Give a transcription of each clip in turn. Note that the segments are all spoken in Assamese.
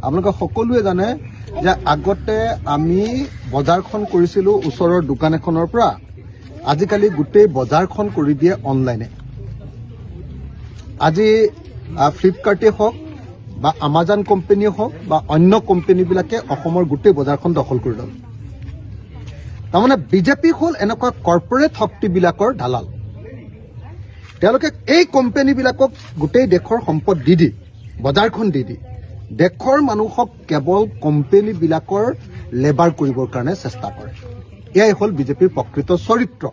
আপোনালোকে সকলোৱে জানে যে আগতে আমি বজাৰখন কৰিছিলোঁ ওচৰৰ দোকান এখনৰ পৰা আজিকালি গোটেই বজাৰখন কৰি দিয়ে অনলাইনে আজি ফ্লিপকাৰ্টে হওক বা আমাজন কোম্পানী হওক বা অন্য কোম্পানীবিলাকে অসমৰ গোটেই বজাৰখন দখল কৰি ল'লে তাৰমানে বিজেপি হ'ল এনেকুৱা কৰ্পৰেট শক্তিবিলাকৰ দালাল তেওঁলোকে এই কোম্পানীবিলাকক গোটেই দেশৰ সম্পদ দি বজাৰখন দি দেশৰ মানুহক কেৱল কোম্পানীবিলাকৰ লেবাৰ কৰিবৰ কাৰণে চেষ্টা কৰে এয়াই হ'ল বিজেপিৰ প্ৰকৃত চৰিত্ৰ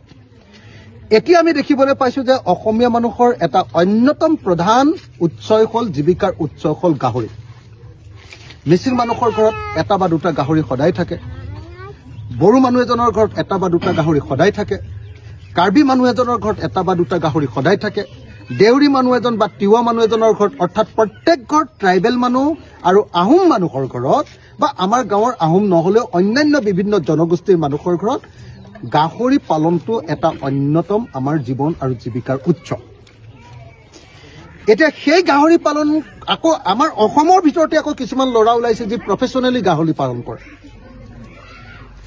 এতিয়া আমি দেখিবলৈ পাইছো যে অসমীয়া মানুহৰ এটা অন্যতম প্ৰধান উৎসই হ'ল জীৱিকাৰ উৎস হ'ল গাহৰি মিচিং মানুহৰ ঘৰত এটা বা দুটা গাহৰি সদায় থাকে বড়ো মানুহ এজনৰ ঘৰত এটা বা দুটা গাহৰি সদায় থাকে কাৰ্বি মানুহ এজনৰ ঘৰত এটা বা দুটা গাহৰি সদায় থাকে দেউৰী মানুহ এজন বা তিৱা মানুহ এজনৰ ঘৰত অৰ্থাৎ প্ৰত্যেক ঘৰত ট্ৰাইবেল মানুহ আৰু আহোম মানুহৰ ঘৰত বা আমাৰ গাঁৱৰ আহোম নহলেও অন্যান্য বিভিন্ন জনগোষ্ঠীৰ মানুহৰ ঘৰত গাহৰি পালনটো এটা অন্যতম আমাৰ জীৱন আৰু জীৱিকাৰ উৎস এতিয়া সেই গাহৰি পালন আকৌ আমাৰ অসমৰ ভিতৰতে আকৌ কিছুমান ল'ৰা ওলাইছে যি প্ৰফেচনেলি গাহৰি পালন কৰে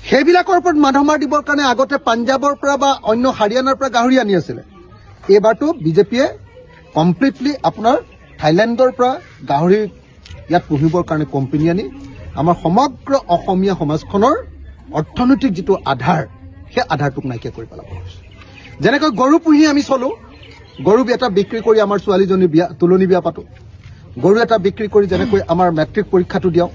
সেইবিলাকৰ ওপৰত মাধমাৰ দিবৰ কাৰণে আগতে পাঞ্জাবৰ পৰা বা অন্য হাৰিয়ানাৰ পৰা গাহৰি আনি আছিলে এইবাৰটো বিজেপিয়ে কমপ্লিটলি আপোনাৰ থাইলেণ্ডৰ পৰা গাহৰি ইয়াত পুহিবৰ কাৰণে কোম্পানী আনি আমাৰ সমগ্ৰ অসমীয়া সমাজখনৰ অৰ্থনৈতিক যিটো আধাৰ সেই আধাৰটোক নাইকিয়া কৰি পেলাব যেনেকৈ গৰু পুহি আমি চলো গৰু এটা বিক্ৰী কৰি আমাৰ ছোৱালীজনী বিয়া তুলনি বিয়া পাতো গৰু এটা বিক্ৰী কৰি যেনেকৈ আমাৰ মেট্ৰিক পৰীক্ষাটো দিওঁ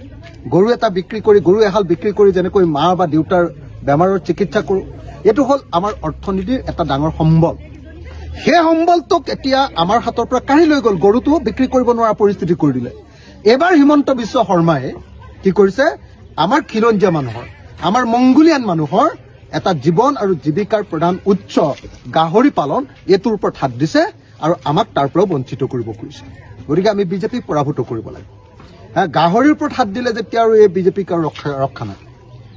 গৰু এটা বিক্ৰী কৰি গৰু এহাল বিক্ৰী কৰি যেনেকৈ মা বা দেউতাৰ বেমাৰৰ চিকিৎসা কৰোঁ এইটো হ'ল আমাৰ অৰ্থনীতিৰ এটা ডাঙৰ সম্বল সেই সম্বলটোক এতিয়া আমাৰ হাতৰ পৰা কাঢ়ি লৈ গ'ল গৰুটো বিক্ৰী কৰিব নোৱাৰা পৰিস্থিতি কৰি দিলে এবাৰ হিমন্ত বিশ্ব শৰ্মাই কি কৰিছে আমাৰ খিলঞ্জীয়া মানুহৰ আমাৰ মংগোলিয়ান মানুহৰ এটা জীৱন আৰু জীৱিকাৰ প্ৰধান উৎস গাহৰি পালন এইটোৰ ওপৰত হাত দিছে আৰু আমাক তাৰ পৰা বঞ্চিত কৰিব খুজিছে গতিকে আমি বিজেপিক পৰাভূত কৰিব লাগে গাহৰিৰ ওপৰত হাত দিলে যেতিয়া আৰু এই বিজেপিক আৰু ৰক্ষা নাই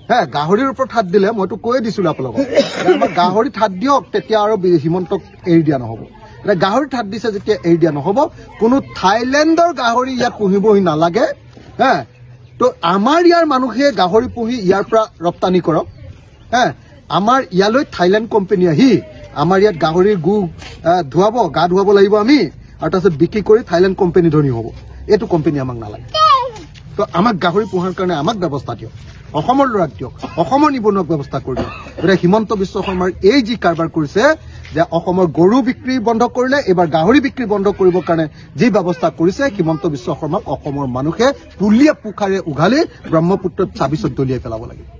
গাহৰিৰ ওপৰত হাত দিলে মইতো কৈয়ে দিছিলোঁ আপোনালোকক আমাৰ গাহৰিত হাত দিয়ক তেতিয়া আৰু হিমন্তক এৰি দিয়া নহ'ব এতিয়া গাহৰিত হাত দিছে যেতিয়া এৰি দিয়া নহ'ব কোনো থাইলেণ্ডৰ গাহৰি ইয়াত পুহিবহি নালাগে তো আমাৰ ইয়াৰ মানুহে গাহৰি পুহি ইয়াৰ পৰা ৰপ্তানি কৰক আমাৰ ইয়ালৈ থাইলেণ্ড কোম্পানী আহি আমাৰ ইয়াত গাহৰিৰ গু ধুৱাব গা ধুৱাব লাগিব আমি আৰু তাৰপিছত বিক্ৰী কৰি থাইলেণ্ড কোম্পানী ধনী হ'ব এইটো কোম্পানী আমাক নালাগে তো আমাক গাহৰি পোহাৰ কাৰণে আমাক ব্যৱস্থা দিয়ক অসমৰ ল'ৰাক দিয়ক অসমৰ নিবনুৱাক ব্যৱস্থা কৰি দিয়ক গতিকে হিমন্ত বিশ্ব শৰ্মাৰ এই যি কাৰবাৰ কৰিছে যে অসমৰ গৰু বিক্ৰী বন্ধ কৰিলে এইবাৰ গাহৰি বিক্ৰী বন্ধ কৰিবৰ কাৰণে যি ব্যৱস্থা কৰিছে হিমন্ত বিশ্ব শৰ্মাক অসমৰ মানুহে পুলিয়ে পোখাৰে উঘালি ব্ৰহ্মপুত্ৰত চাবিচত দলিয়াই পেলাব লাগে